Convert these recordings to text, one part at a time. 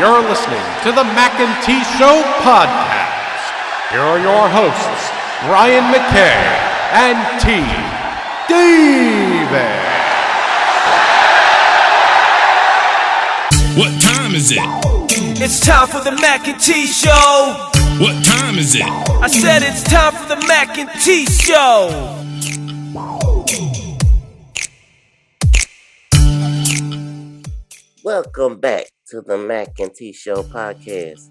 you're listening to the Mackay T Show podcast. Here are your hosts, Ryan Mackay and T Davis. What time is it? It's time for the Mackay T Show. What time is it? I said it's time for the Mackay T Show. Welcome back to the Mackay T Show podcast.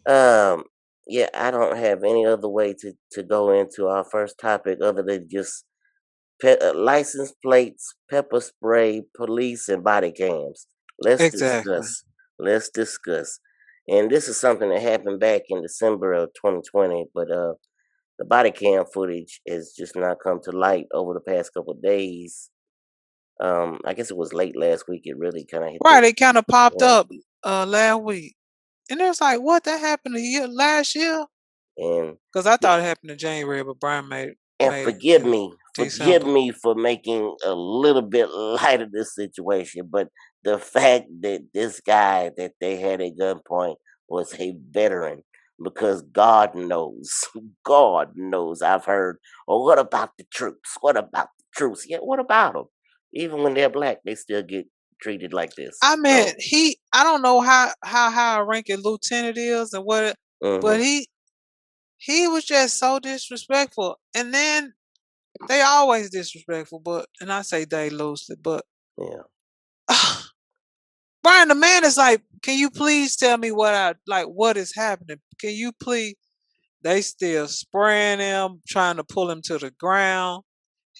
Yeah, I don't have any other way to go into our first topic other than just license plates, pepper spray, police, and body cams. Let's discuss. And this is something that happened back in December of 2020, but the body cam footage has just not come to light over the past couple of days. I guess it was late last week. It really kind of hit. Right, it kind of popped up last week, and it was like, "What? That happened last year?" And because I thought it happened in January, but Brian made. Forgive me for making a little bit light of this situation, but the fact that this guy that they had at gunpoint was a veteran, because God knows, I've heard, oh, what about the troops? What about the troops? Yeah, what about them? Even when they're black, they still get treated like this. I mean, I don't know how high a ranking lieutenant is and what, but he was just so disrespectful. And then they always disrespectful, and I say they loosely, but yeah. Brian, the man is like, can you please tell me what is happening? Can you please? They still spraying him, trying to pull him to the ground.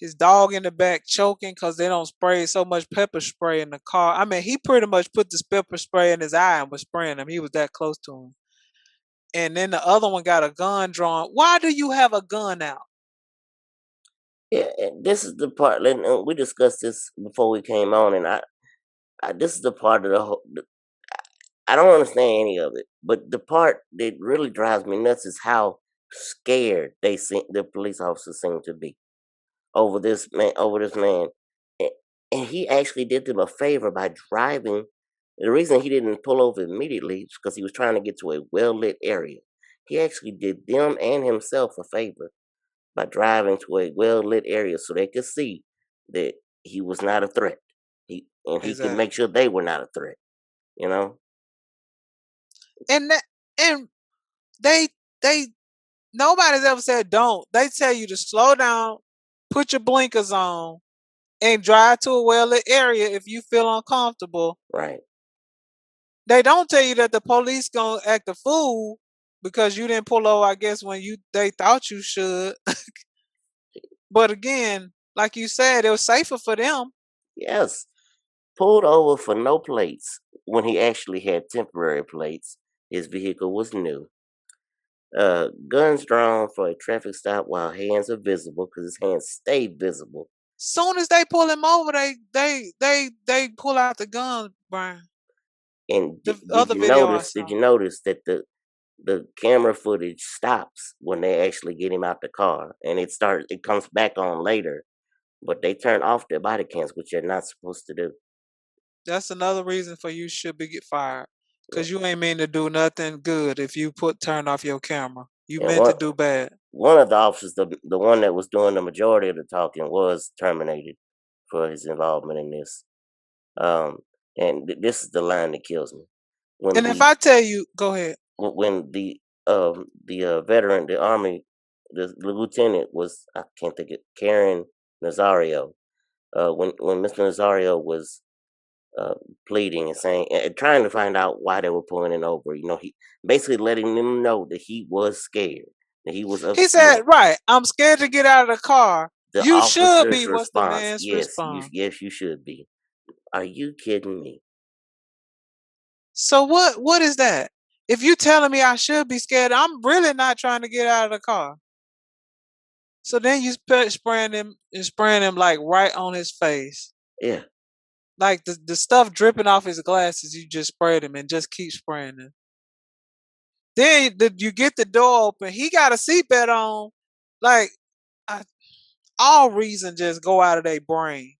His dog in the back choking because they don't spray so much pepper spray in the car. I mean, he pretty much put this pepper spray in his eye and was spraying him. He was that close to him. And then the other one got a gun drawn. Why do you have a gun out? Yeah, this is the part. We discussed this before we came on, and I this is the part of I don't understand any of it, but the part that really drives me nuts is how scared the police officers seem to be over this man, and he actually did them a favor by driving. The reason he didn't pull over immediately is because he was trying to get to a well-lit area. He actually did them and himself a favor by driving to a well-lit area so they could see that he was not a threat. He could make sure they were not a threat. You know. And they nobody's ever said don't. They tell you to slow down, put your blinkers on, and drive to a well-lit area if you feel uncomfortable. Right. They don't tell you that the police gonna act a fool because you didn't pull over, I guess, when they thought you should. But again, like you said, it was safer for them. Yes. Pulled over for no plates when he actually had temporary plates. His vehicle was new. Guns drawn for a traffic stop while hands are visible, because his hands stay visible. Soon as they pull him over, they pull out the gun, Brian. And did you notice that the camera footage stops when they actually get him out the car, and it comes back on later, but they turn off their body cams, which they're not supposed to do. That's another reason for you should get fired. Because you ain't mean to do nothing good if you turn off your camera. You meant to do bad. One of the officers, the one that was doing the majority of the talking, was terminated for his involvement in this. And this is the line that kills me. If I tell you, go ahead. When the veteran, the Army, the lieutenant was, I can't think of, Karen Nazario. When Mr. Nazario was pleading and saying, trying to find out why they were pulling it over. You know, he basically letting them know that he was scared, that he was upset. He said, "Right, I'm scared to get out of the car." You should be. What's the man's response? Yes, you should be. Are you kidding me? So what is that? If you telling me I should be scared, I'm really not trying to get out of the car. So then you spraying him like right on his face. Yeah. Like the stuff dripping off his glasses, you just sprayed him and just keep spraying him. Then you get the door open. He got a seatbelt on. Like, all reason just go out of their brain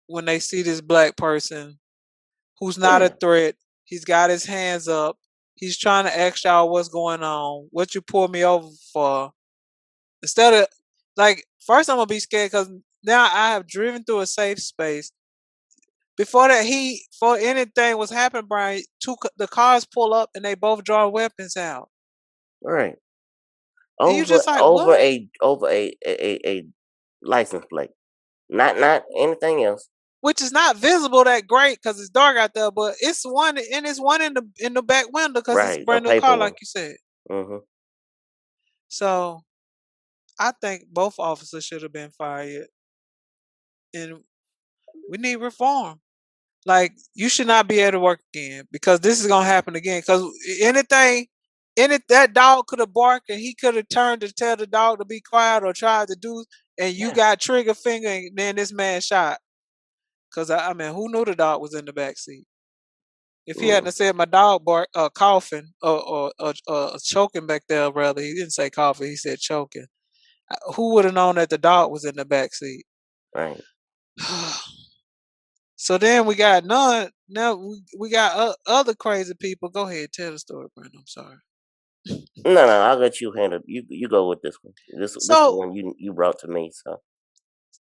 when they see this black person who's not a threat. He's got his hands up. He's trying to ask y'all what's going on. What you pull me over for? Instead of like, first I'm gonna be scared because now I have driven through a safe space. Before that, before anything was happening, Brian, the cars pull up and they both draw weapons out. Right. And you Over just like, over what? a license plate. Not anything else. Which is not visible that great because it's dark out there, but it's one in the back window because it's a Right. A brand new paper car, like one. you said. Mm-hmm. So I think both officers should have been fired, and we need reform. Like, you should not be able to work again because this is gonna happen again. Because anything, that dog could have barked and he could have turned to tell the dog to be quiet or tried to do, and you Yeah. got trigger finger, and then this man shot. Because I mean, who knew the dog was in the back seat? If he hadn't said my dog coughing or choking back there, rather, he didn't say coughing, he said choking. Who would have known that the dog was in the back seat? Right. So then we got none. Now we got other crazy people. Go ahead, tell the story, Brandon. I'm sorry. No, I'll let you handle. You go with this one. This is the So one you brought to me. So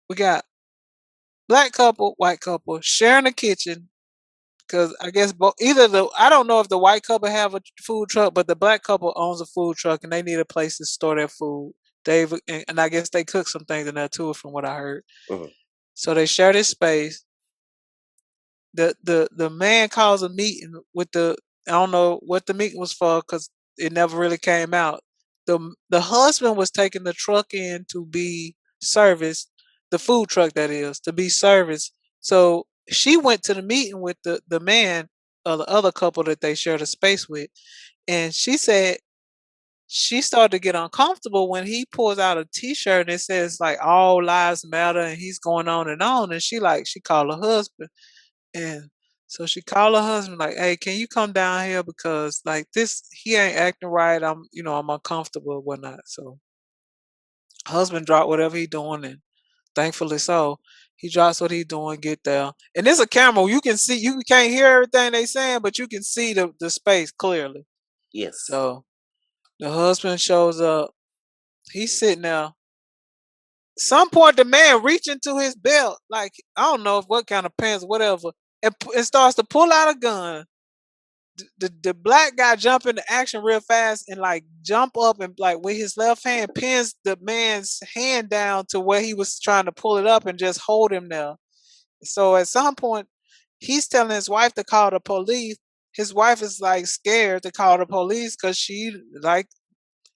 we got black couple, white couple sharing a kitchen because I guess I don't know if the white couple have a food truck, but the black couple owns a food truck and they need a place to store their food. And I guess they cook some things in there too, from what I heard. mhm. So they share this space. The man calls a meeting with the I don't know what the meeting was for because it never really came out. The husband was taking the truck in to be serviced, the food truck that is, to be serviced. So she went to the meeting with the man or the other couple that they shared a space with, and she said she started to get uncomfortable when he pulls out a T-shirt and it says like "All Lives Matter" and he's going on, and she called her husband, and so she called her husband like, "Hey, can you come down here because like this he ain't acting right. I'm uncomfortable and whatnot." So husband dropped whatever he doing, and thankfully so, he drops what he doing, get there, and there's a camera you can see. You can't hear everything they saying, but you can see the space clearly. Yes. So the husband shows up. He's sitting there. Some point the man reach into his belt, like I don't know what kind of pants, whatever, and starts to pull out a gun. The black guy jump into action real fast and like jump up and like with his left hand pins the man's hand down to where he was trying to pull it up and just hold him there. So at some point he's telling his wife to call the police. His wife is like scared to call the police because she like,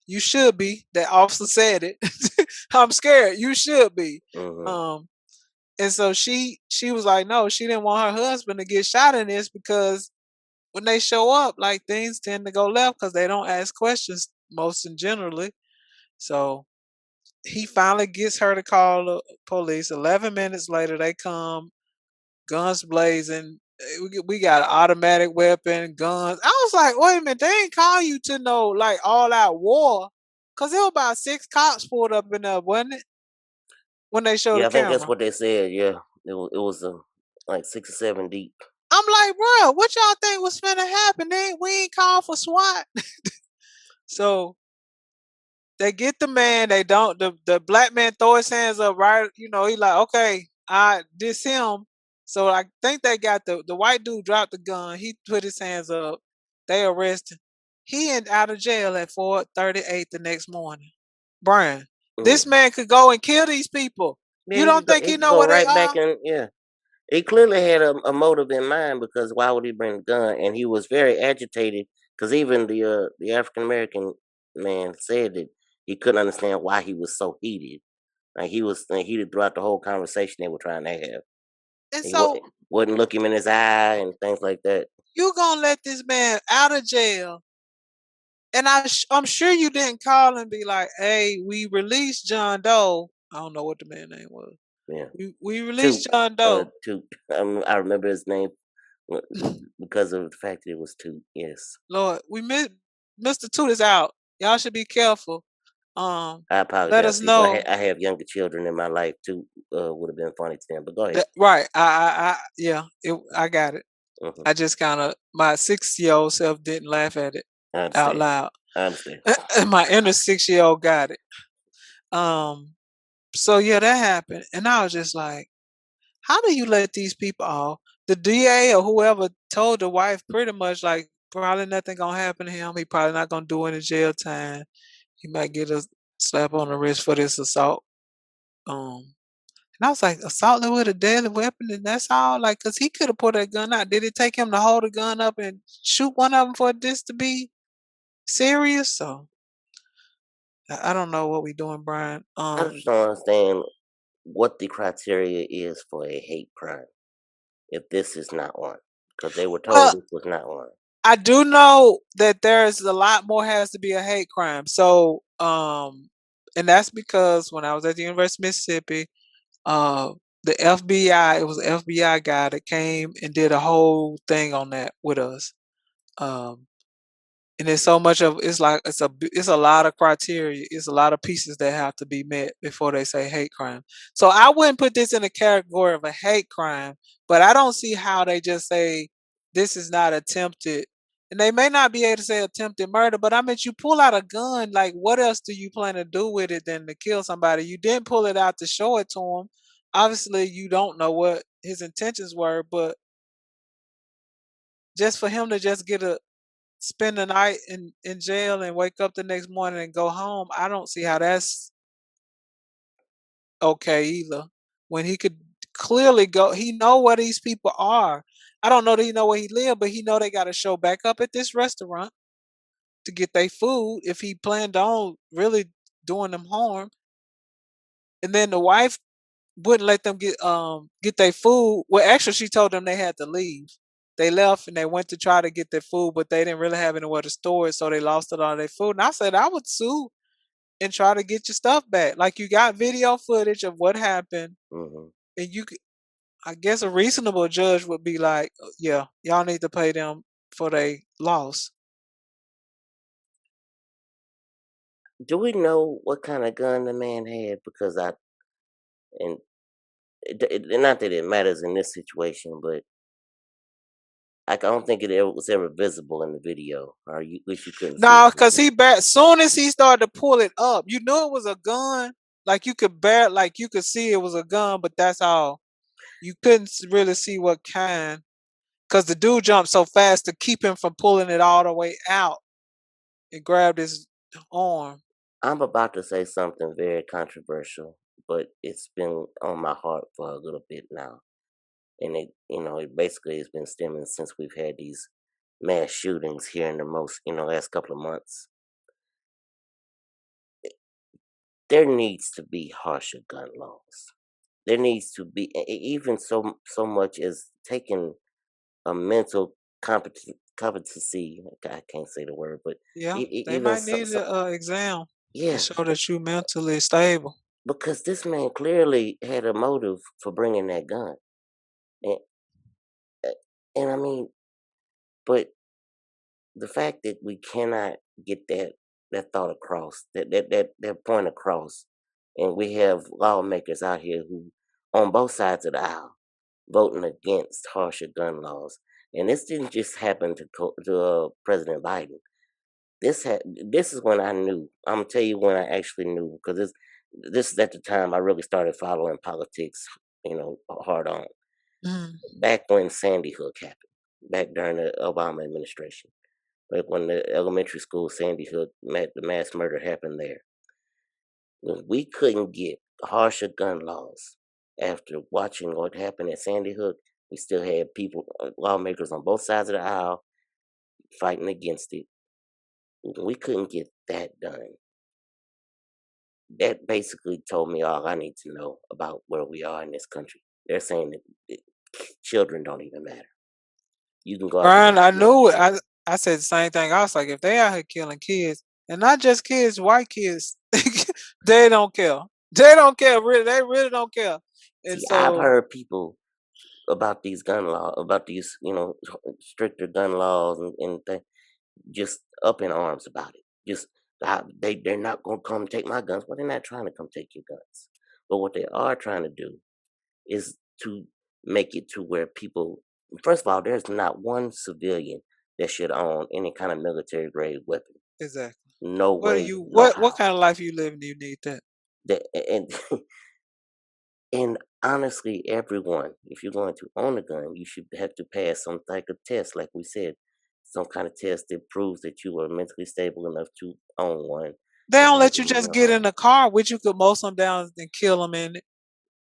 you should be. That officer said it. I'm scared. You should be. Mm-hmm. Um, and so she was like, no, she didn't want her husband to get shot in this because when they show up, like things tend to go left because they don't ask questions most and generally. So he finally gets her to call the police. 11 minutes later, they come, guns blazing. We got an automatic weapon, guns. I was like, wait a minute, they ain't call you to no like all out war, cause there were about 6 cops pulled up in there, wasn't it? When they showed the Yeah, I think that's camera, what they said. Yeah, it was like 6 or 7 deep. I'm like, bro, what y'all think was finna happen? We ain't called for SWAT. So they get the man. They don't. The black man throw his hands up. Right, he like, okay, this him. So I think they got the white dude dropped the gun. He put his hands up. They arrested. He out of jail at 4:38 the next morning. Brian, this Mm. man could go and kill these people. Yeah, You don't think he he could know go where they right back are? in. Yeah, he clearly had a motive in mind because why would he bring a gun? And he was very agitated because even the African American man said that he couldn't understand why he was so heated. Like he was heated throughout the whole conversation they were trying to have. And He so wouldn't look him in his eye and things like that. you gonna let this man out of jail? And I'm sure you didn't call and be like, "Hey, we released John Doe." I don't know what the man name was. Yeah, We Toot, released John Doe. Toot. I remember his name uh, because of the fact that it was Toot. Yes, Lord, Mr. Toot is out. Y'all should be careful. I Let apologize, us people. know I have younger children in my life. Toot would have been funny to them, but go ahead. that right. Yeah, I got it. Mhm. I just kind of my 6-year-old self didn't laugh at it I out understand. loud. I understand. My inner 6-year-old got it. Um, so yeah, that happened, and I was just like, how do you let these people off? The DA or whoever told the wife pretty much like probably nothing gonna happen to him. He probably not gonna do any jail time. He might get a slap on the wrist for this assault. Um, and I was like, assaulted with a deadly weapon, and that's all. Like, cause he could have pulled that gun out. Did it take him to hold the gun up and shoot one of them for this to be serious? So I don't know what we doing, Brian. I just don't understand what the criteria is for a hate crime if this is not one, because they were told Well, this was not one. I do know that there's a lot more has to be a hate crime. So, and that's because when I was at the University of Mississippi, uh, the FBI, it was an FBI guy that came and did a whole thing on that with us. Um, and there's so much of it's like it's a lot of criteria. It's a lot of pieces that have to be met before they say hate crime. So I wouldn't put this in the category of a hate crime, but I don't see how they just say this is not attempted. And they may not be able to say attempted murder, but I mean, you pull out a gun, like what else do you plan to do with it than to kill somebody? You didn't pull it out to show it to him. Obviously, you don't know what his intentions were, but just for him to just get a spend the night in jail and wake up the next morning and go home, I don't see how that's okay either. When he could clearly go, he know where these people are. I don't know that he know where he live, but he know they got to show back up at this restaurant to get their food if he planned on really doing them harm. And then the wife wouldn't let them get their food. Well, actually, she told them they had to leave. They left and they went to try to get their food, but they didn't really have anywhere to store it, so they lost it all their food. And I said I would sue and try to get your stuff back. Like you got video footage of what happened, Hmm. and you could, I guess a reasonable judge would be like, yeah, y'all need to pay them for their loss. Do we know what kind of gun the man had? Because and not that it matters in this situation, but I don't think was ever visible in the video, or you wish you couldn't see Nah, it. cause he back soon as he started to pull it up, you knew it was a gun. Like you could bear, like you could see it was a gun, but that's all. You couldn't really see what kind, cause the dude jumped so fast to keep him from pulling it all the way out and grabbed his arm. I'm about to say something very controversial, but it's been on my heart for a little bit now. And it basically has been stemming since we've had these mass shootings here in the last couple of months. There needs to be harsher gun laws. There needs to be even so much as taking a mental competency. I can't say the word, but Yeah, they even might so, need a exam to yeah, show that you mentally stable. because this man clearly had a motive for bringing that gun, and and I mean, but the fact that we cannot get that thought across, that point across, and we have lawmakers out here who, on both sides of the aisle, voting against harsher gun laws. And this didn't just happen to President Biden. This is when I knew. I'm gonna tell you when I actually knew, because this is at the time I really started following politics, hard on. Mm. Back when Sandy Hook happened, back during the Obama administration, like when the elementary school Sandy Hook the mass murder happened there. When we couldn't get harsher gun laws after watching what happened at Sandy Hook, we still had people, lawmakers on both sides of the aisle fighting against it. When we couldn't get that done, that basically told me all I need to know about where we are in this country. They're saying that children don't even matter. You can go out there Brian, and I kill knew it. children. I said the same thing. I was like, if they out here killing kids, and not just kids, white kids, they don't care. They don't care. Really, they really don't care. And See, I've so, heard people about these gun laws, about these, stricter gun laws and things, just up in arms about it. Just they're not gonna come take my guns. Well, they're not trying to come take your guns. But what they are trying to do is to make it to where people first of all, there's not one civilian that should own any kind of military grade weapon. Exactly. No What do way, you no what how. kind of life you living? Do you need that? That, and and honestly, everyone, if you're going to own a gun, you should have to pass some type of test, like we said, some kind of test that proves that you are mentally stable enough to own one They and don't have let it you in just your get in home. a car, which you could mow them down and kill them in it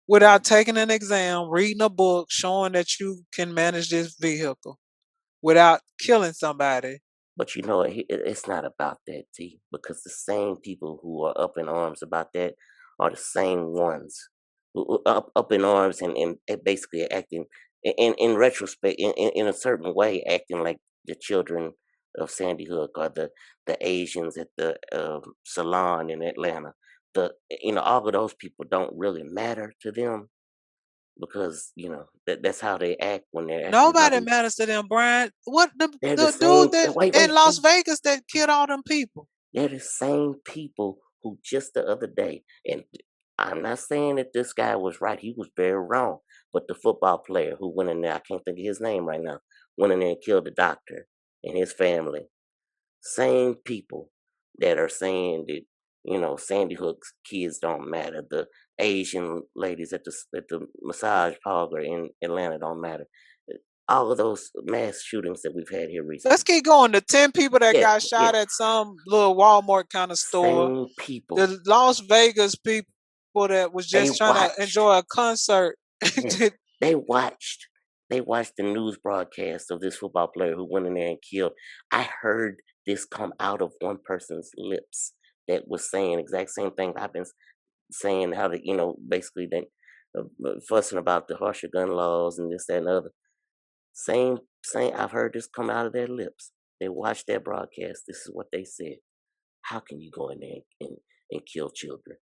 without taking an exam, reading a book, showing that you can manage this vehicle without killing somebody. But you know, it's not about that, T, because the same people who are up in arms about that are the same ones who are up in arms and basically acting in retrospect, in a certain way, acting like the children of Sandy Hook or the Asians at the salon in Atlanta. All of those people don't really matter to them because that's how they act when they're acting about Nobody these. matters to them, Brian. What They're the the same. dude that Wait, in wait, Las T. Vegas that killed all them people? They're the same people who just the other day, and I'm not saying that this guy was right. He was very wrong. But the football player who went in there, I can't think of his name right now, went in there and killed the doctor and his family. Same people that are saying that, Sandy Hook's kids don't matter. The Asian ladies at the massage parlor in Atlanta don't matter. All of those mass shootings that we've had here Let's recently. keep going. The 10 people that Yeah, got yeah. shot at some little Walmart kind of store. Same people. The Las Vegas people that was They just trying to watched. enjoy a concert. Yes, they watched. They watched the news broadcast of this football player who went in there and killed. I heard this come out of one person's lips that was saying exact same thing I've been saying. How to, basically they fussing about the harsher gun laws and this, that, and the other. Same. I've heard this come out of their lips. They watched that broadcast. This is what they said. How can you go in there and kill children?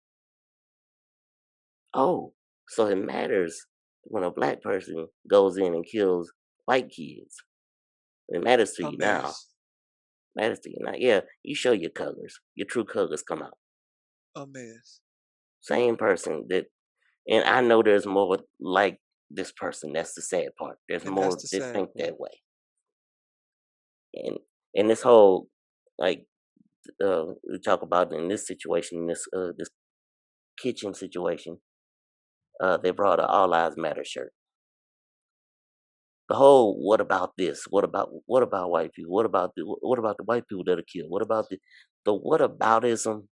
Oh, so it matters when a black person goes in and kills white kids. It matters to A you now. mess. Matters to you now. Yeah, you show your colors. Your true colors come out. A mess. Same person and I know there's more like this person. That's the sad part. There's And that's more the that sad think part. that way. And this whole like we talk about in this situation, this kitchen situation, they brought a All Lives Matter shirt. The whole what about this? What about white people? What about the white people that are killed? What about the whataboutism?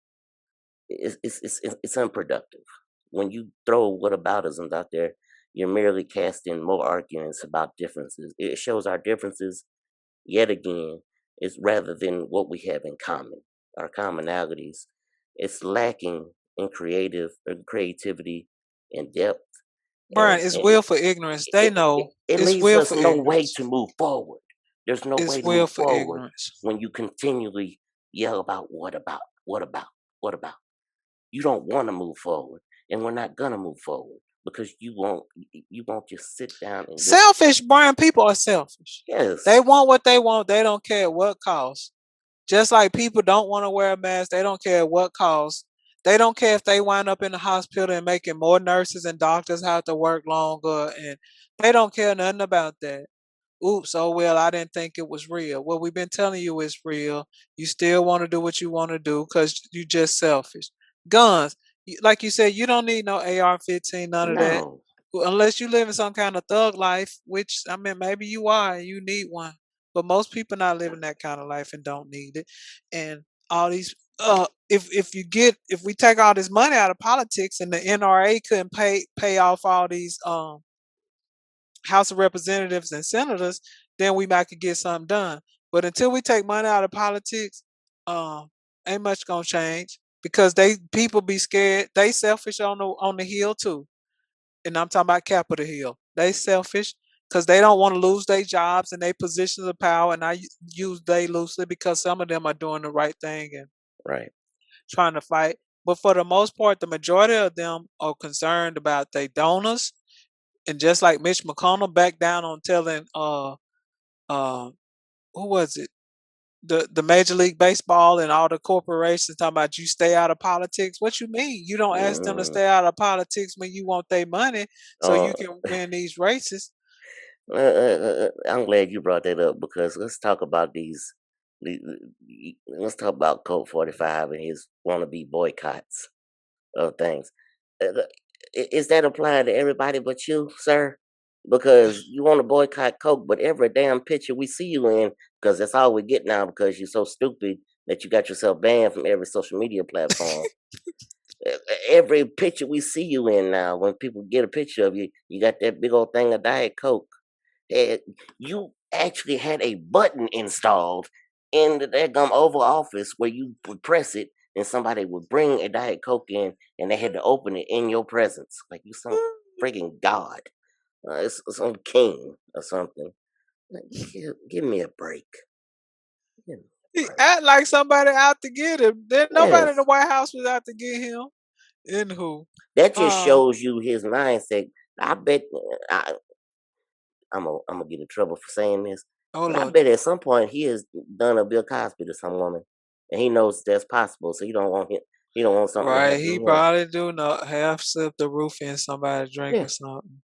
It's unproductive. When you throw whataboutisms out there, you're merely casting more arguments about differences. It shows our differences yet again is rather than what we have in common, our commonalities. It's lacking in creativity and depth, Brian, it's and will for ignorance. They it, it, know it it's leaves will us for no way ignorance. to move forward. There's no way It's to move will for forward ignorance. when you continually yell about what about, what about. You don't want to move forward, and we're not gonna move forward because you won't just sit down and listen. Selfish, Brian. People are selfish. They Yes, want what they want. They don't care at what cost. Just like people don't want to wear a mask, they don't care at what cost. They don't care if they wind up in the hospital and making more nurses and doctors have to work longer, and they don't care nothing about that. Oops, oh well, I didn't think it was real. Well, we've been telling you it's real. You still want to do what you want to do because you just selfish. Guns, like you said, you don't need no AR-15, none of that. no, Unless you live in some kind of thug life, which I mean, maybe you are and you need one. But most people not living that kind of life and don't need it. And all these, if we take all this money out of politics and the NRA couldn't pay off all these House of Representatives and senators, then we might could get something done. But until we take money out of politics, ain't much gonna change because they people be scared. They selfish on the hill too, and I'm talking about Capitol Hill. They selfish because they don't want to lose their jobs and their positions of power. And I use they loosely because some of them are doing the right thing and right, trying to fight. But for the most part, the majority of them are concerned about their donors. And just like Mitch McConnell backed down on telling uh who was it? The Major League Baseball and all the corporations talking about you stay out of politics. What you mean? You don't ask them to mm, stay out of politics when you want their money so uh, you can win these races. I'm glad you brought that up because let's talk about the- let's talk about Colt 45 and his wannabe boycotts of things. Uh, is that applying to everybody but you, sir? Because you want to boycott Coke, but every damn picture we see you in, because that's all we get now because you're so stupid that you got yourself banned from every social media platform. Every picture we see you in now, when people get a picture of you, you got that big old thing of Diet Coke. You actually had a button installed in the daggum Oval Office where you would press it and somebody would bring a Diet Coke in and they had to open it in your presence. Like you some freaking god. It's some king or something. Like, give me a break. Give me a He break. act like somebody out to get him. Then nobody in the Yes. White House was out to get him. Anywho, That just uh, shows you his mindset. I bet I'm gonna get in trouble for saying this, oh but I Lord, bet at some point he has done a Bill Cosby to some woman, and he knows that's possible. So you don't want him. He don't want something to right? happen He to him. probably do know half sip the roof in somebody drink Yeah. or something.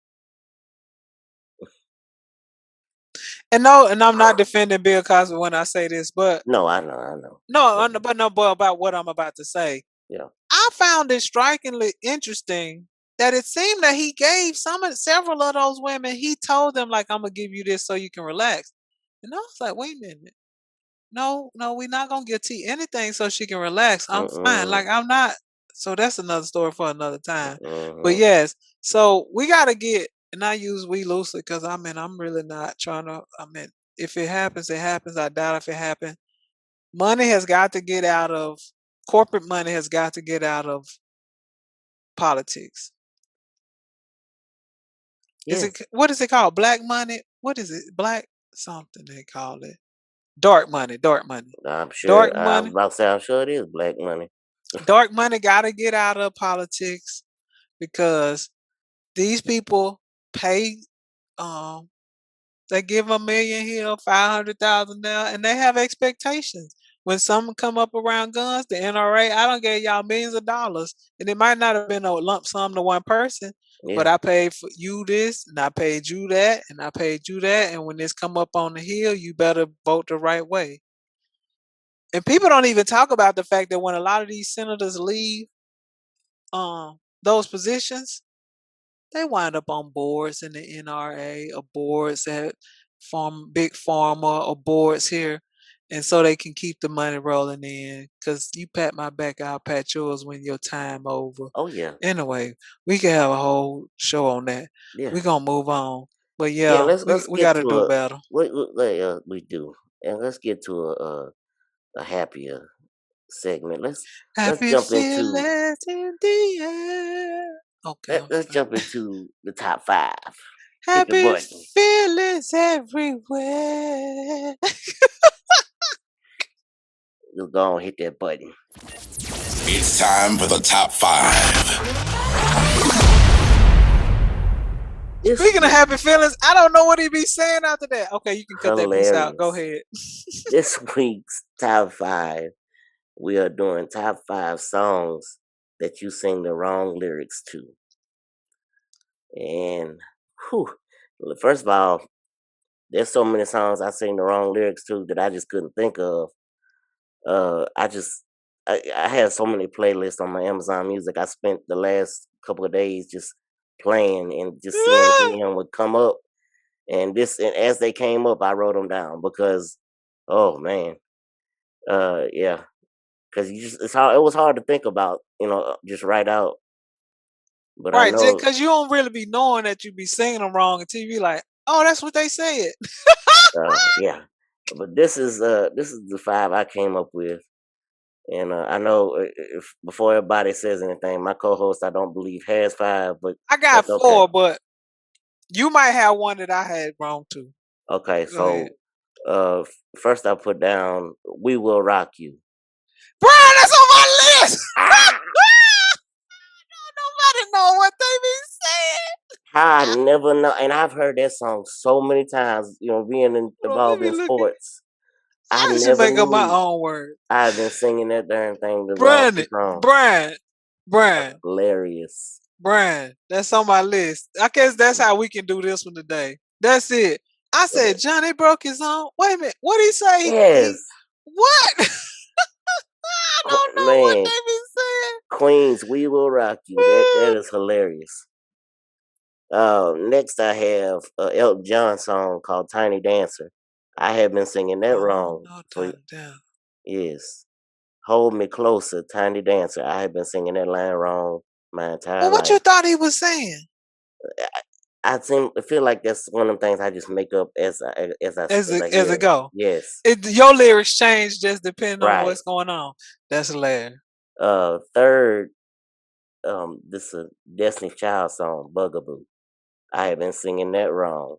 And no, and I'm not defending Bill Cosby when I say this, but No, I know. I know. no, Yeah. but no, but about what I'm about to say. Yeah. I found it strikingly interesting that it seemed that he gave several of those women. He told them like, "I'm gonna give you this so you can relax," and I was like, "Wait a minute, no, we're not gonna give T anything so she can relax. I'm fine. Mm-mm. Like I'm not." So that's another story for another time. But Mm-hmm. yes, so we gotta get, and I use we loosely because I mean I'm really not trying to. I mean, if it happens, it happens. I doubt if it happened. Money has got to get out of corporate money has got to get out of politics. Is it Yes, what is it called? Black money? What is it? Black something they call it. Dark money, dark money. I'm Dark sure. I was money. about to say, I'm sure it is black money. Dark money gotta get out of politics because these people pay um they give a million here, 500,000 there, and they have expectations. When some come up around guns, the NRA, I don't give y'all millions of dollars, and it might not have been a lump sum to one person, but Yeah. I paid for you this, and I paid you that, and I paid you that, and when this come up on the hill, you better vote the right way. And people don't even talk about the fact that when a lot of these senators leave those positions, they wind up on boards in the NRA or boards at big pharma or boards here. And so they can keep the money rolling in. Cause you pat my back, I'll pat yours when your time over. Oh yeah. Anyway, we can have a whole show on that. Yeah. We're gonna move on. But Yeah. yeah, Let's we get gotta to do a better. we do, and let's get to a happier segment. Let's Happy jump into feelings in the air. Okay, I'm let's sorry. jump into the top five. Hit the Happy button. feelings everywhere. Just go on, hit that button. It's time for the top five. This Speaking of week, happy feelings, I don't know what he be saying after that. Okay, you can cut that piece out. Go hilarious. ahead. This week's top five, we are doing top five songs that you sing the wrong lyrics to. And whew, first of all, there's so many songs I sing the wrong lyrics to that I just couldn't think of. I just I have so many playlists on my Amazon Music. I spent the last couple of days just playing and just seeing if any of them would come up. And as they came up, I wrote them down because, oh man, yeah, because it was hard to think about, just write out. But I Right, know, because you don't really be knowing that you be singing them wrong until you be like, oh, that's what they said. yeah. But this is the five I came up with. And I know if before everybody says anything, my co-host I don't believe has five, but I got that's okay. four, but you might have one that I had wrong too. Okay, Go ahead. so first I put down "We Will Rock You." Brian, that's on my list. Ah, Nobody know what they be saying. I never know, and I've heard that song so many times. Being Hold on, let involved me in look at. sports, I I should never make up my knew own word. I've been singing that darn thing the Brian, song. Brian, Brian. Hilarious. Brian, that's on my list. I guess that's how we can do this one today. That's it. I said Johnny broke his arm. Wait a minute. What did he say? Yes, What? I don't know what man. they be saying. Queens, we will rock you. That is hilarious. Next I have Elton John song called Tiny Dancer. I have been singing that wrong. No, For, damn. yes. Hold Me Closer, Tiny Dancer. I have been singing that line wrong my entire Well, what you life. thought he was saying? I feel like that's one of the things I just make up as I As hear it it. go. Yes. Your lyrics change just depending on Right. what's going on. That's hilarious. Third, this is a Destiny's Child song, Bugaboo. I have been singing that wrong.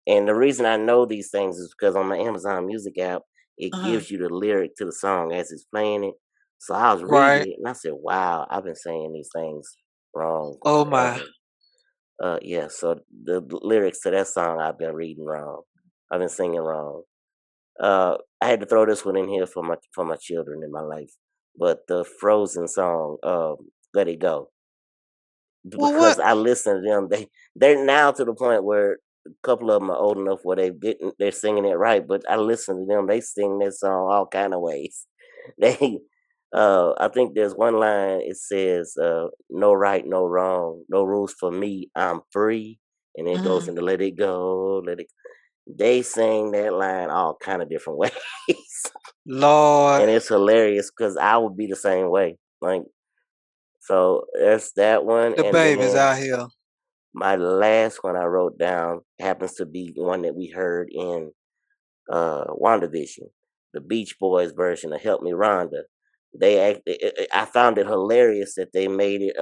And the reason I know these things is because on my Amazon Music app, it gives you the lyric to the song as it's playing it. So I was reading Right. it and I said, wow, I've been saying these things wrong Oh forever. my. Yeah, so the lyrics to that song I've been reading wrong. I've been singing wrong. I had to throw this one in here for my children in my life. But the Frozen song, Let It Go. Well, Because what? I listen to them, they're now to the point where a couple of them are old enough where they're singing it right. But I listen to them, they sing that song all kind of ways. They, I think there's one line. It says, "No right, no wrong, no rules for me. I'm free," and it goes into "Let It Go, let it." They sing that line all kind of different ways, Lord. and it's hilarious because I would be the same way. Like, so there's that one, The and babies then out here. my last one I wrote down happens to be one that we heard in WandaVision, the Beach Boys version of "Help Me, Rhonda." I found it hilarious that they made it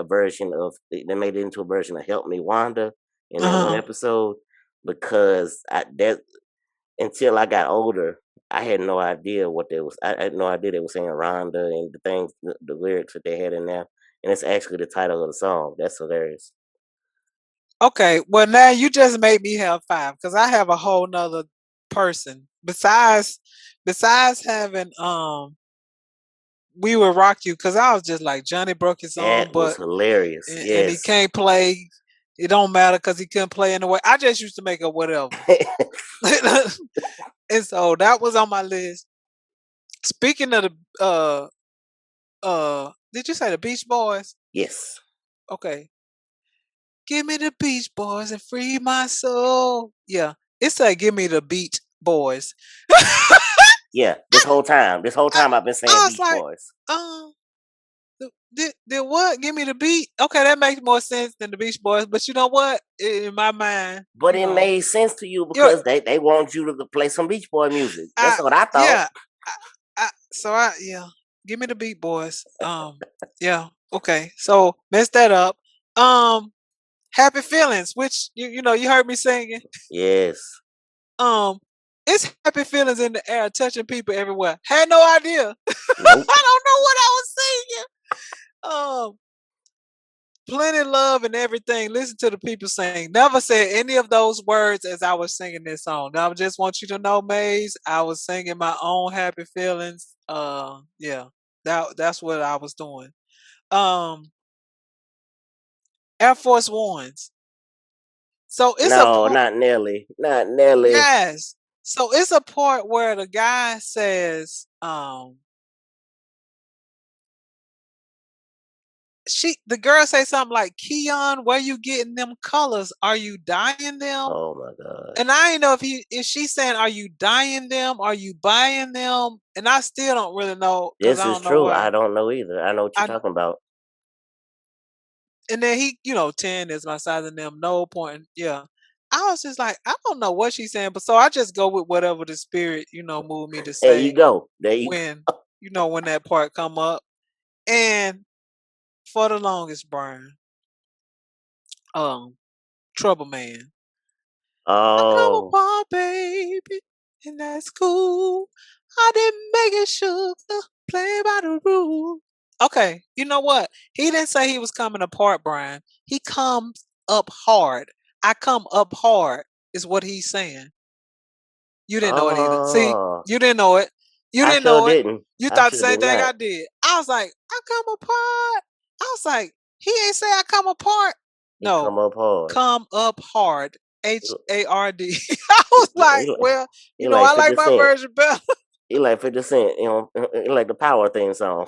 they made it into a version of "Help Me, Wanda" in that one episode because until I got older, I had no idea what they was. I had no idea they were saying Rhonda and the things, the lyrics that they had in there, and it's actually the title of the song. That's hilarious. Okay, well now you just made me have 5 because I have a whole nother person besides having we would rock you because I was just like Johnny broke his arm, That was but hilarious. and he Yes. can't play. It don't matter because he couldn't play in the way. I just used to make up whatever, and so that was on my list. Speaking of the did you say the Beach Boys? Yes. Okay, give me the Beach Boys and free my soul. Yeah, it's like give me the Beat Boys. Yeah. This whole time I've been saying I was Beach like, Boys. um, did what? Give me the beat. Okay, that makes more sense than the Beach Boys. But you know what? In my mind, But it made sense to you you're, because they want you to play some Beach Boy music. That's I what I thought. yeah, yeah. Give me the Beat Boys. Yeah. Okay. So mess that up. Happy Feelings, which you heard me singing. Yes. Um, it's happy feelings in the air, touching people everywhere. Had no idea. Nope. I don't know what I was singing. Plenty love and everything. Listen to the people sing. Never said any of those words as I was singing this song. Now I just want you to know, Maze, I was singing my own happy feelings. Yeah, that's what I was doing. Um, Air Force Ones. So it's a No, not Nelly. Not Nelly. yes. So it's a part where the guy says, the girl say something like, Keon, where you getting them colors? Are you dyeing them? Oh my gosh. And I didn't know if she's saying, are you dyeing them? Are you buying them? And I still don't really know because This I is don't know true. where. I don't know either. I know what you're I talking about. and then he, 10 is my size and them, no point. Yeah. I was just like, I don't know what she's saying, but so I just go with whatever the spirit, moved me to There you say go. There you when, when that part come up. And for the longest, Brian, Trouble Man. I come Oh. apart, baby, and that's cool. I didn't make it sugar, play by the rules. Okay, you know what? He didn't say he was coming apart, Brian. He comes up hard. I come up hard is what he's saying. You didn't know it either. See, Oh. you didn't know it. You I didn't sure know it. didn't. You I thought the sure same did thing not. I did. I was like, I come apart. I was like, he ain't say I come apart. He No, come up hard. come up hard. Hard. I was like, He, well, he I like like 50 my Cent. version better. He like 50 Cent. He like the Power theme song.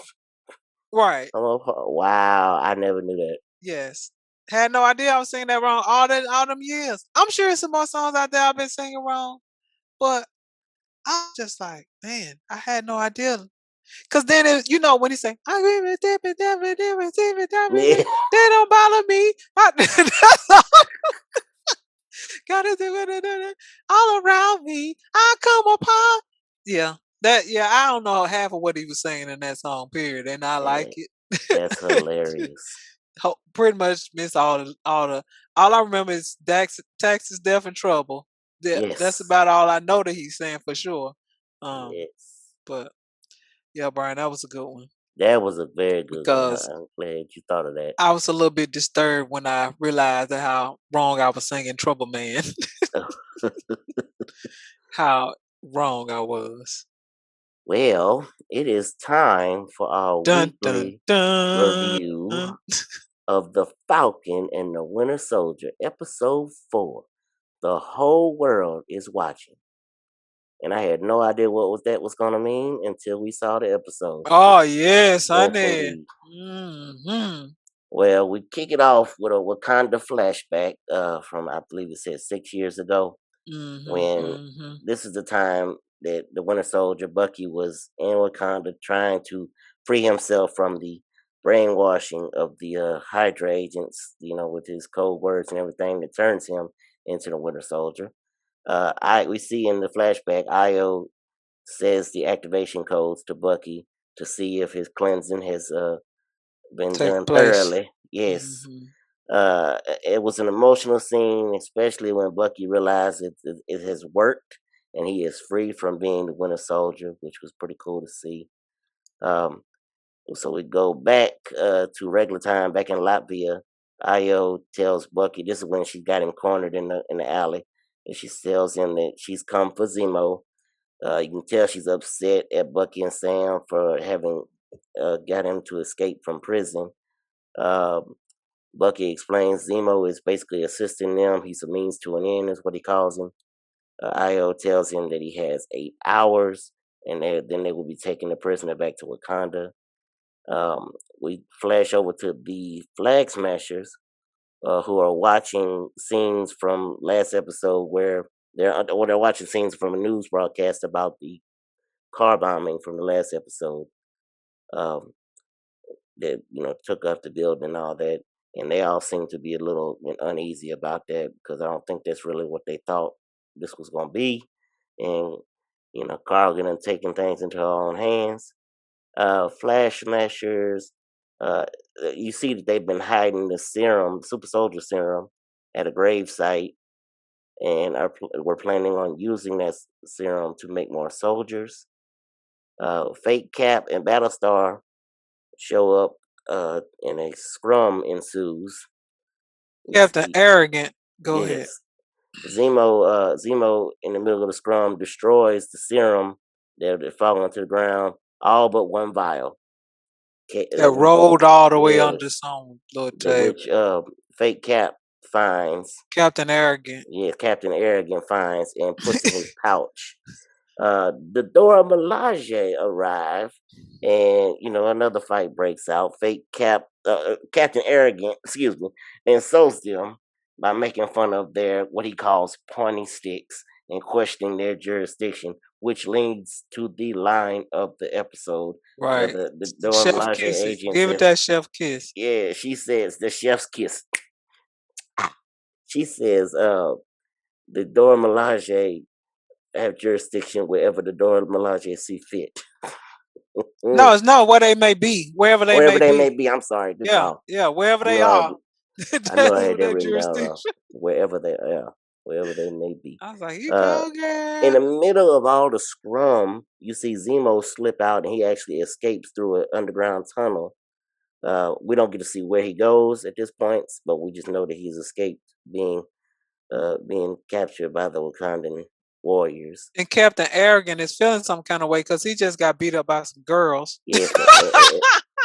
Right. Wow, I never knew that. Yes. Had no idea I was singing that wrong all them years. I'm sure there's some more songs out there I've been singing wrong, but I'm just like, man, I had no idea. Cause then when he say, "I agree with Yeah. they don't bother me." Gotta do it all around me. I come apart. Yeah, I don't know half of what he was saying in that song. Period, and I like Man, it. that's hilarious. Pretty much miss all the. All I remember is Texas, Death and Trouble. That's Yes. about all I know that he's saying for sure. Um, Yes. but yeah, Brian, that was a good one That was a very good one. because I'm glad you thought of that. I was a little bit disturbed when I realized that how wrong I was singing Trouble Man. How wrong I was. Well, it is time for our Dun dun weekly dun. review of The Falcon and the Winter Soldier, episode 4. The whole world is watching. And I had no idea what that was going to mean until we saw the episode. Oh yes, Yes, honey. indeed. Mm-hmm. Well, we kick it off with a Wakanda flashback from, I believe it said 6 years ago, Mm-hmm. when Mm-hmm. this is the time that the Winter Soldier, Bucky, was in Wakanda trying to free himself from the brainwashing of the Hydra agents, with his code words and everything that turns him into the Winter Soldier. We see in the flashback, Io says the activation codes to Bucky to see if his cleansing has been Take done place. thoroughly. Yes. Mm-hmm. It was an emotional scene, especially when Bucky realized it has worked and he is free from being the Winter Soldier, which was pretty cool to see. Um, so we go back to regular time back in Latvia. Io tells Bucky, this is when she got him cornered in the alley, and she tells him that she's come for Zemo. You can tell she's upset at Bucky and Sam for having got him to escape from prison. Um, Bucky explains Zemo is basically assisting them. He's a means to an end, is what he calls him. Io tells him that he has 8 hours, and then they will be taking the prisoner back to Wakanda. We flash over to the Flag Smashers, who are watching scenes from last episode where they're watching scenes from a news broadcast about the car bombing from the last episode. Um, that took up the building and all that, and they all seem to be a little uneasy about that because I don't think that's really what they thought this was going to be, and Carl getting taking things into her own hands. Flash Smashers, uh, you see that they've been hiding the serum, super soldier serum, at a grave site, and we're planning on using that serum to make more soldiers. Fake Cap and Battlestar show up, and a scrum ensues. We Captain see, Arrogant. Go ahead. yes, Zemo in the middle of the scrum destroys the serum that falling to the ground, all but one vial. That rolled all the way under Yes, some little which table. Fake Cap finds. Captain Arrogant. Yes, Captain Arrogant finds and puts in his pouch. The Dora Milaje arrive, and another fight breaks out. Captain Arrogant, excuse me, insults them by making fun of their what he calls pointing sticks and questioning their jurisdiction, which leads to the line of the episode where Right. the Dora Chef Milaje kisses. agent Give it says, that chef kiss. "Yeah," she says, "the chef's kiss." She says, "The Dora Milaje have jurisdiction wherever the Dora Milaje see fit." No, it's not where they may be. Wherever they Wherever may they may be. be. I'm sorry. Good Yeah, call. yeah, wherever I they know I, are. I know I That's had that their written down wrong. jurisdiction. Wherever they are, wherever they may be. I was like, you Uh, go, in girl. the middle of all the scrum, you see Zemo slip out, and he actually escapes through an underground tunnel. We don't get to see where he goes at this point, but we just know that he's escaped being captured by the Wakandan warriors. And Captain Arrogant is feeling some kind of way because he just got beat up by some girls. Yes,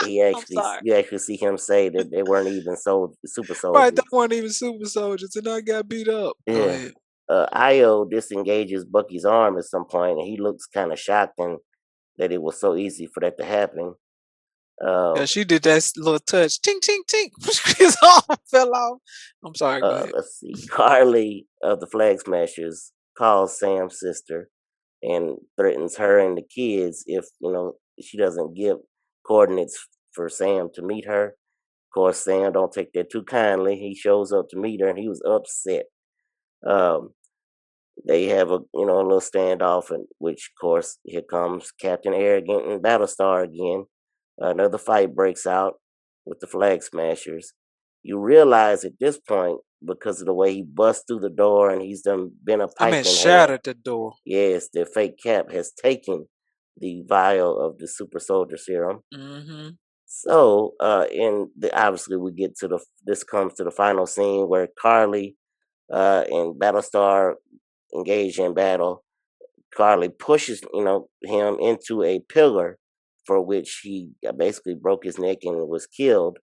I'm sorry. you actually see him say that they weren't even super Right, they soldiers. weren't even super soldiers, and I got beat up. Go Yeah. ahead. Io disengages Bucky's arm at some point, and he looks kind of shocked and that it was so easy for that to happen. Yeah, Um, she did that little touch. Tink, tink, tink. His arm fell off. I'm sorry. Go ahead. let's see. Carly of the Flag Smashers calls Sam's sister and threatens her and the kids if she doesn't give coordinates for Sam to meet her. Of course, Sam don't take that too kindly. He shows up to meet her, and he was upset. Um, they have a little standoff, and which of course here comes Captain Arrogant and Battlestar again. Another fight breaks out with the Flag Smashers. You realize at this point, because of the way he busts through the door and he's done been a I mean, pipe in half. shattered the door. Yes, the fake Cap has taken the vial of the super soldier serum. Mm-hmm. So, obviously we get to this comes to the final scene where Carly and Battlestar engage in battle. Carly pushes, him into a pillar for which he basically broke his neck and was killed.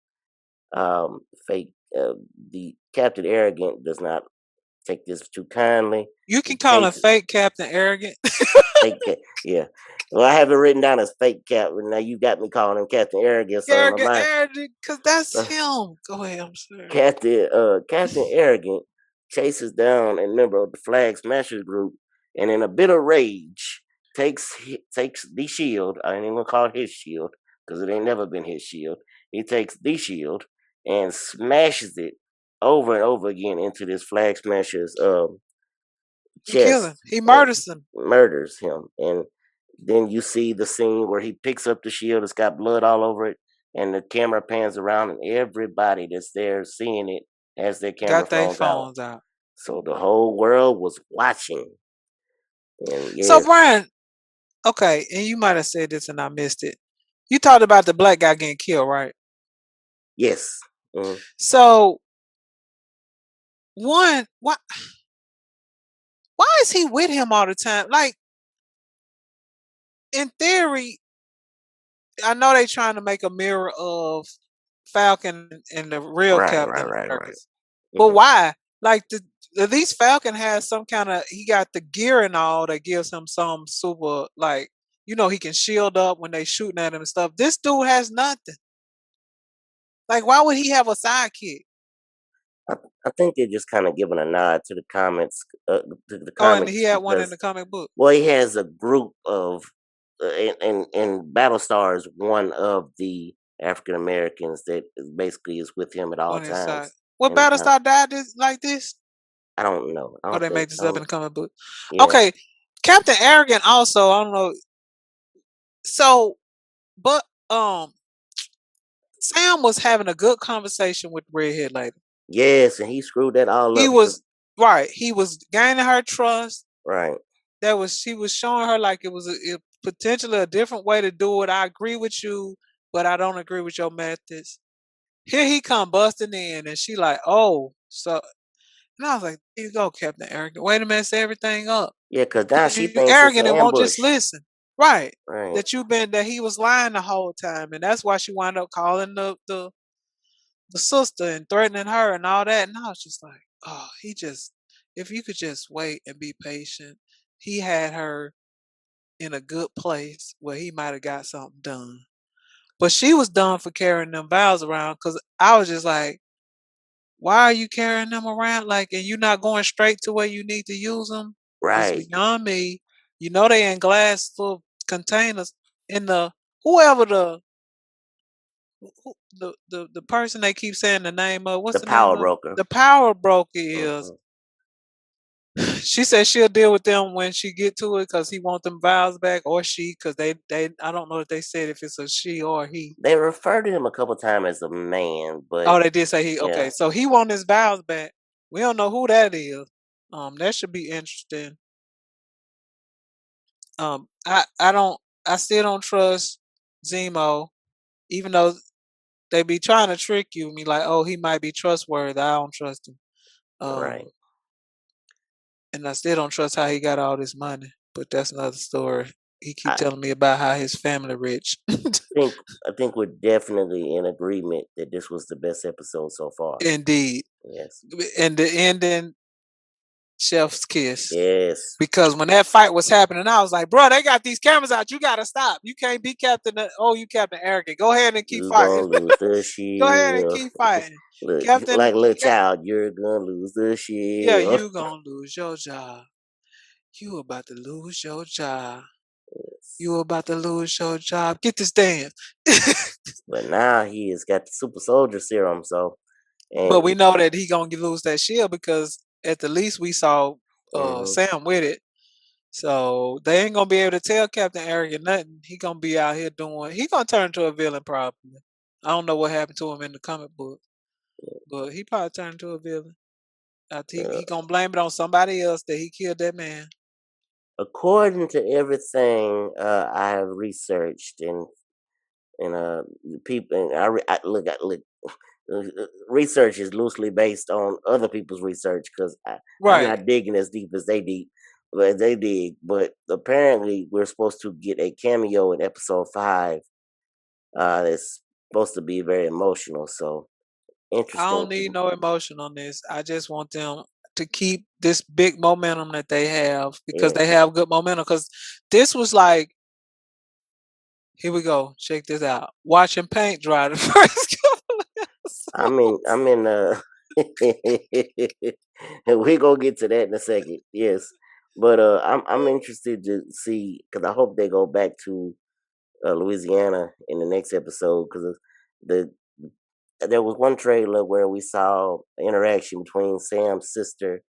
Fake, the Captain Arrogant does not take this too kindly. You He can call him chases fake Captain Arrogant. fake Cap. Yeah. Well, I have it written down as fake Cap, but now you got me calling him Captain Arrogant, so in my Arrogant, mind, arrogant, because that's so him. Go ahead. I'm sorry. Captain Arrogant chases down a member of the Flag Smashers group, and in a bit of rage, takes the shield. I ain't even gonna call it his shield because it ain't never been his shield. He takes the shield and smashes it over and over again into this Flag Smashers He killed him. chest He and murders him. murders him. And then you see the scene where he picks up the shield. It's got blood all over it, and the camera pans around, and everybody that's there seeing it has their camera Got their phones out. phones out. So the whole world was watching. And So, yes, Brian, okay, and you might have said this and I missed it. You talked about the black guy getting killed, right? yes, mm, So, one, why is he with him all the time? Like, in theory, I know they trying to make a mirror of Falcon and the real Captain America. right. But Hmm. why? Like at least Falcon has some kind of he got the gear and all that gives him some super like he can shield up when they shooting at him and stuff. This dude has nothing. Like why would he have a sidekick? I, I think they're just kind of giving a nod to the Oh, and he comics had one in because the comic book. well, he has a group of and Battlestar is one of the African Americans that basically is with him at all On his side. times What in the comic. Battlestar died like this? I don't know. I Or don't they think. made this up in the comic book. Yeah. Okay. Captain Arrogant also, I don't know. So but Sam was having a good conversation with the redhead lady. Yes, and he screwed that all He up because was right. He was gaining her trust. right, She was showing her like it was potentially a different way to do it. I agree with you, but I don't agree with your methods. Here he come busting in, and she like, oh, so. And I was like, here you go, Captain Arrogant. Way to mess everything up. yeah, because now Because she you thinks it's an arrogant and won't just ambush. listen. Right. Right, That he was lying the whole time. And that's why she wound up calling the sister and threatening her and all that. And I was just like, oh, if you could just wait and be patient, he had her in a good place where he might have got something done. But she was done for carrying them vials around because I was just like, why are you carrying them around? Like, and you're not going straight to where you need to use them? It's right. beyond me. You know they in glass full containers. In whoever the person they keep saying the name of, what's The the name power of? broker. The power broker is. Hmm. She said she'll deal with them when she get to it because he want them vials back or she because they I don't know if they said if it's a she or he. They refer to him a couple times as a man, but Oh, they did say he. yeah, Okay, so he want his vials back. We don't know who that is. That should be interesting. I still don't trust Zemo, even though they be trying to trick you. Me like, oh, he might be trustworthy. I don't trust him. right. Um, and I still don't trust how he got all this money. But that's another story. He keep I telling me about how his family rich. think I think we're definitely in agreement that this was the best episode so far. Indeed. Yes. And the ending, chef's kiss. Yes. Because when that fight was happening, I was like, bro, they got these cameras out. You gotta stop. You can't be Captain. Oh, you Captain Arrogant. Go ahead and keep You fighting. gonna lose the Go ahead and shield. keep fighting. Look, Captain, like a little child, you're gonna lose the yeah, shield. you gonna lose your job. You about to lose your job. You about to lose your job. Get this dance. But now he has got the super soldier serum, so But and we know that he gonna lose that shield because at the least we saw mhm. Sam with it. So they ain't gonna be able to tell Captain Arrogant nothing. He gonna be out here doing. He gonna turn into a villain probably. I don't know what happened to him in the comic book, but he probably turned into a villain. He gonna blame it on somebody else that he killed that man. According to everything I have researched and people and I look research is loosely based on other people's research because I'm Right. not digging as deep as they deep, but they dig. But apparently, we're supposed to get a cameo in episode 5. That's supposed to be very emotional. So I interesting. don't need no emotion on this. I just want them to keep this big momentum that they have because Yeah, they have good momentum. Because this was like, here we go. Check this out. Watching paint dry the first couple of episodes. I'm in. We gonna get to that in a second. Yes, but I'm interested to see because I hope they go back to Louisiana in the next episode because the there was one trailer where we saw an interaction between Sam's sister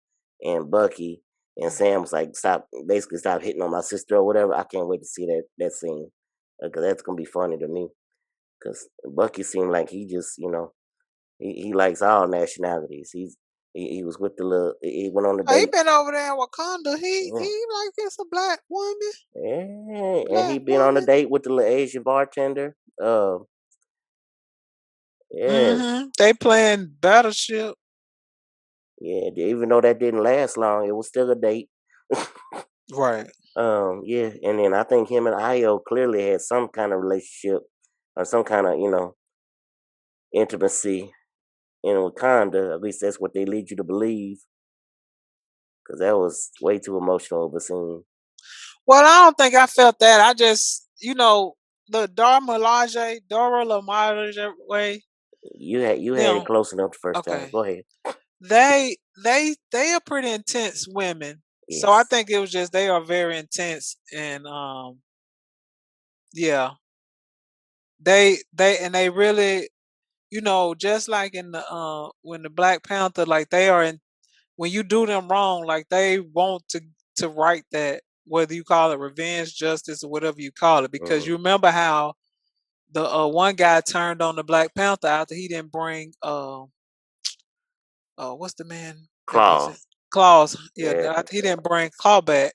and Bucky, and Sam was like, "Stop, basically stop hitting on my sister or whatever." I can't wait to see that scene because that's gonna be funny to me. Because Bucky seemed like he just, he likes all nationalities. He was with the little. He went on a Oh, he date. been over there in Wakanda. Yeah, He like it's a black woman. yeah, and he Black been on a woman. date with the little Asian bartender. Yes, They playing Battleship. yeah. Even though that didn't last long, it was still a date. Right. Yeah, and then I think him and Io clearly had some kind of relationship or some kind of, intimacy in Wakanda. At least that's what they lead you to believe, because that was way too emotional of a scene. Well, I don't think I felt that. I just, the Dora Milaje way, You had it them. close enough the first time. Okay. Go ahead. They are pretty intense women. So I Yes. think it was just they are very intense and yeah, they really, just like in the when the Black Panther, like they are in, when you do them wrong, like they want to right that, whether you call it revenge, justice, or whatever you call it, because Mm. you remember how the one guy turned on the Black Panther after he didn't bring what's the man that was Claw. it? Claws. Yeah, Yeah. after he didn't bring Claw back.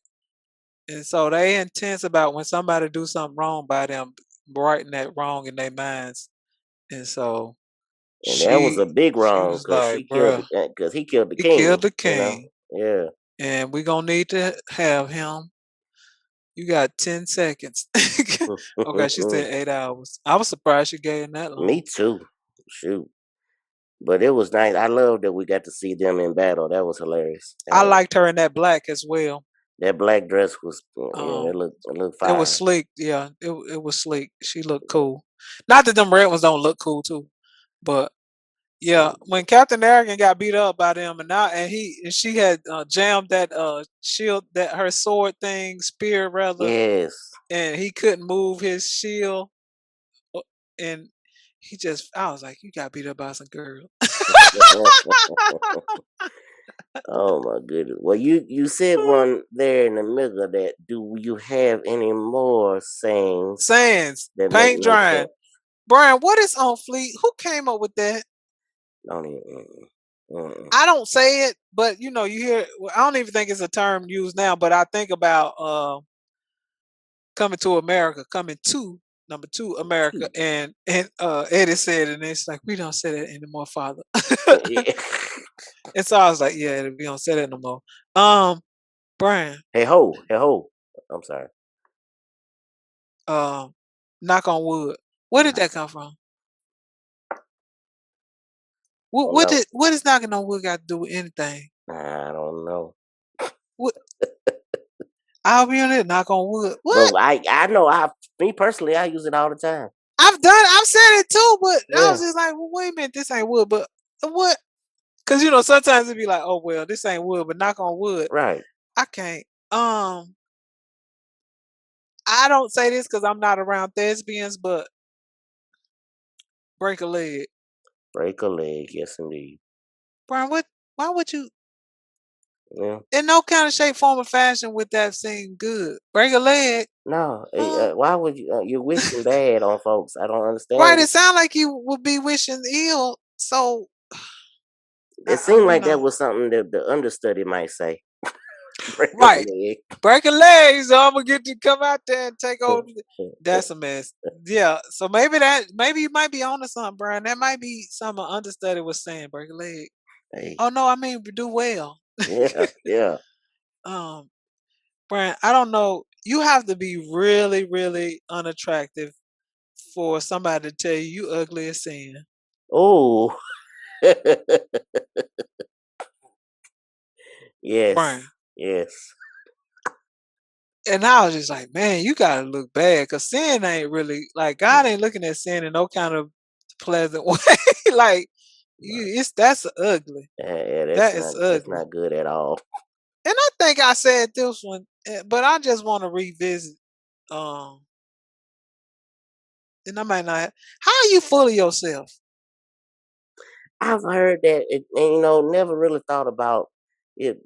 And so they intense about when somebody do something wrong by them righting that wrong in their minds. And so And that was a big she wrong was because like, she killed bruh, the because he killed the he killed king. the king. Yeah. And we gonna need to have him. You got 10 seconds. Okay, she said 8 hours. I was surprised she gave him that Me long. too. Shoot. But it was nice. I love that we got to see them in battle. That was hilarious. I liked her in that black as well. That black dress was, Um, it looked it was fire. sleek. Yeah, it was sleek. She looked cool. Not that them red ones don't look cool too, but yeah, when Captain Arrogant got beat up by them, and she had jammed that shield, that her sword thing, spear rather, Yes. and he couldn't move his shield, uh, and I was like, you got beat up by some girl. Oh my goodness. Well, you said one there in the middle of that. Do you have any more sayings Sands, that make paint no drying. sense? Brian, what is on fleet? Who came up with that? Don't even. I don't say it, but you hear. Well, I don't even think it's a term used now, but I think about coming to America, coming to number two America, and Eddie said, and it's like we don't say that anymore, Father. Yeah. And so I was like, yeah, we don't say that no more. Um, Brian, Hey ho, hey ho. I'm sorry. Knock on wood. Where did that come from? What Don't what know. did what is knocking on wood got to do with anything? I don't know. What I'll be on it, knock on wood. But What? I know me personally, I use it all the time. I've said it too, but I Yeah. was just like, well, wait a minute, this ain't wood, but what? Because you know, sometimes it'd be like, oh well, this ain't wood, but knock on wood. Right. I can't. I don't say this because I'm not around thespians, but break a leg. Break a leg. Yes, indeed. Brian, what? Why would you? Yeah. In no kind of shape, form, or fashion would that seem good. Break a leg. No. Huh? Why would you? You're wishing bad on folks. I don't Right. understand It it. sounds like you would be wishing ill. So, It seemed you like that know, was something that the understudy might say. Break a right. leg. Break a leg, so I'm gonna get to come out there and take over. That's a mess. Yeah. So maybe you might be onto something, Brian. That might be something an understudy was saying. Break a leg. Hey. Oh no, I mean do well. Yeah. Yeah. um, Brian, I don't know. You have to be really, really unattractive for somebody to tell you ugly as sin. Oh. Yes. Brian. Yes. And I was just like, man, you gotta look bad because sin ain't really like God ain't looking at sin in no kind of pleasant way. Like that's ugly. Yeah, That is that's ugly. not good at all. And I think I said this one, but I just want to revisit. Um, and I might not. How are you full of yourself? I've heard that, and never really thought about it.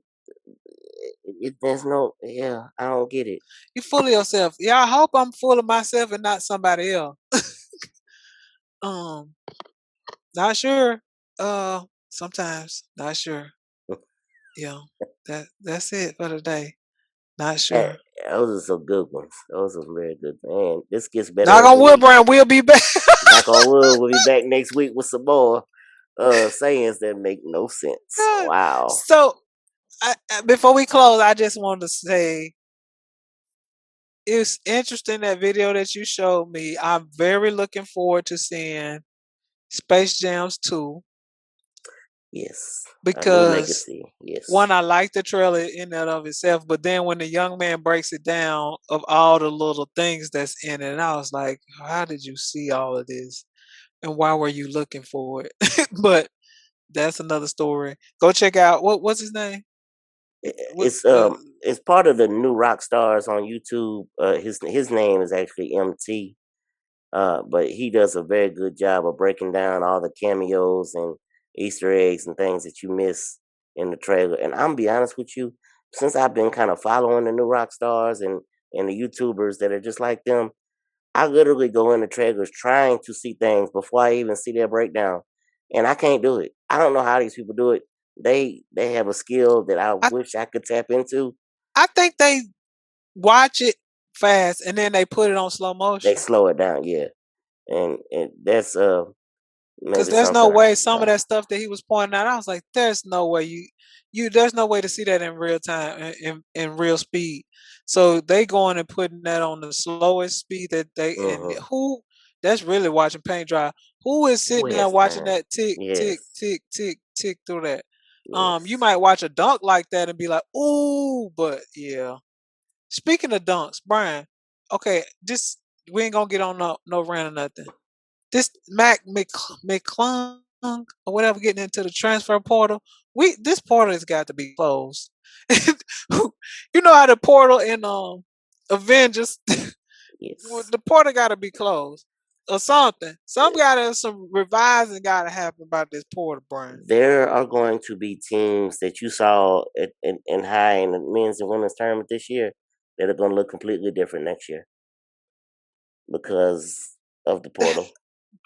There's no, yeah, I don't get it. You full of yourself. Yeah, I hope I'm full of myself and not somebody else. Um, not sure. Sometimes not sure. Yeah, that's it for today. Not Eh, sure. Those are some good ones. Those are very good. Man, this gets better Knock every on wood, week. Brian. We'll be back. Knock on wood. We'll be back next week with some more sayings that make no sense. Wow. So, before we close, I just wanted to say it's interesting that video that you showed me. I'm very looking forward to seeing Space Jams 2 Yes. A new because legacy. Yes. one, I like the trailer in and of itself, but then when the young man breaks it down of all the little things that's in it, and I was like, how did you see all of this? And why were you looking for it? But that's another story. Go check out what's his name? What It's part of the new rock stars on YouTube. His name is actually MT. But he does a very good job of breaking down all the cameos and Easter eggs and things that you miss in the trailer. And I'm be honest with you, since I've been kind of following the new rock stars and the YouTubers that are just like them, I literally go into trailers trying to see things before I even see their breakdown, and I can't do it. I don't know how these people do it. They have a skill that I I wish I could tap into. I think they watch it fast and then they put it on slow They motion. slow it down, yeah, and that's Cause maybe there's no something I way should some of try. that stuff that he was pointing out, I was like, there's no way there's no way to see that in real time in real speed. So they going and putting that on the slowest speed that they and Mm-hmm. who that's really watching paint dry. Who is Who sitting there has watching time? that tick, Yes, tick, tick, tick, tick through that? You yes. might watch a dunk like that and be like, ooh, but yeah. Speaking of dunks, Brian, okay, this we ain't gonna get on no rant or nothing. This McClung or whatever getting into the transfer portal. This portal has got to be closed. You know how the portal in Avengers, Yes. the portal got to be closed or something. Some revising got to happen about this portal, Brian. There are going to be teams that you saw in high in the men's and women's tournament this year that are going to look completely different next year because of the portal.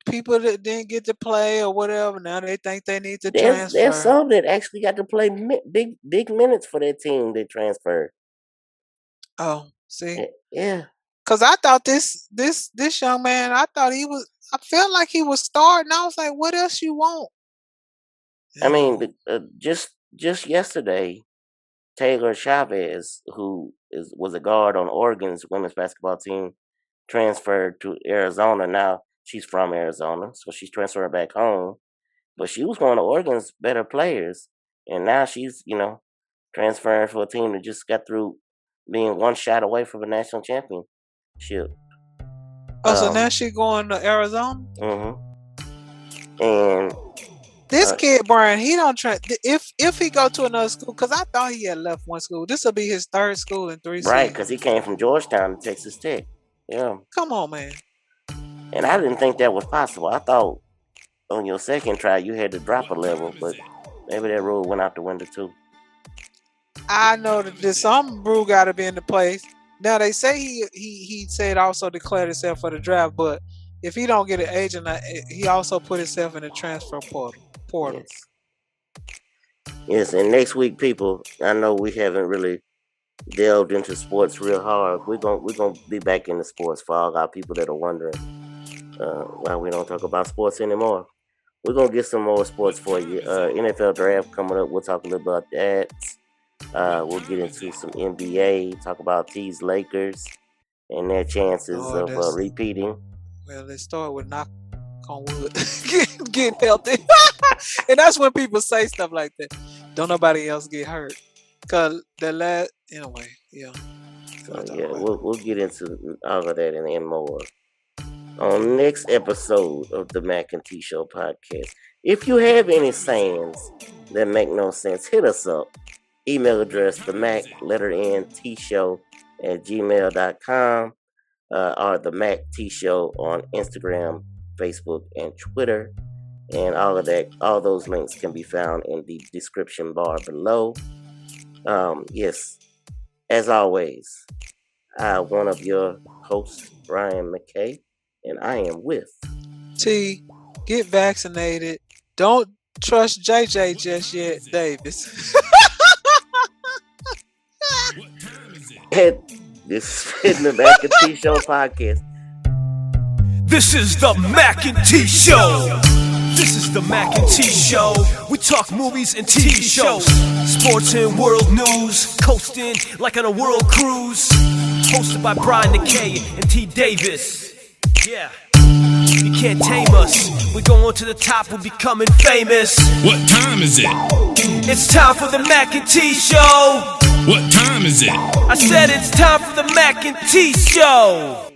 People that didn't get to play or whatever now they think they need to There's transfer. some that actually got to play big minutes for their team that transferred. Oh, see. Yeah, Cause I thought this young man, I thought he was. I felt like he was starting. I was like, what else you want? I You mean, know. just yesterday, Taylor Chavez, who was a guard on Oregon's women's basketball team, transferred to Arizona. Now she's from Arizona, so she's transferring back home. But she was one of Oregon's better players, and now she's transferring for a team that just got through being one shot away from a national championship. So now she going to Arizona. And this kid Brian, he don't try. If he go to another school, because I thought he had left one school. This will be his third school in 3 seasons. Right, because he came from Georgetown to Texas Tech. Yeah. Come on, man. And I didn't think that was possible. I thought on your second try you had to drop a level, but maybe that rule went out the window too. I know that there's some rule got to be in the place. Now they say he said also declared himself for the draft, but if he don't get an agent, he also put himself in the transfer portal. Yes, and next week, people, I know we haven't really delved into sports real hard. We're gonna be back into sports for all our people that are wondering why we don't talk about sports anymore. We're gonna get some more sports for you. NFL draft coming up. We'll talk a little about that. We'll get into some NBA. Talk about these Lakers and their chances of repeating. Well, let's start with knock on wood, getting healthy, and that's when people say stuff like that. Don't nobody else get hurt, cause anyway, yeah. We'll get into all of that and more on the next episode of the Mac and T Show podcast. If you have any sayings that make no sense, hit us up. Email address the Mac letter N T Show @gmail.com. Or the Mac T Show on Instagram, Facebook, and Twitter. And all those links can be found in the description bar below. Yes, as always, one of your hosts, Brian Mackay, and I am with T. Get vaccinated. Don't trust JJ just yet, Davis. This is the Mac and T Show podcast. This is the Mac and T Show. This is the Mac and T Show. We talk movies and TV shows, sports and world news, coasting like on a world cruise. Hosted by Brian Mackay and T Davis. Yeah. You can't tame us. We're going to the top, we're becoming famous. What time is it? It's time for the Mac and T Show. What time is it? I said it's time for the Mac and T Show.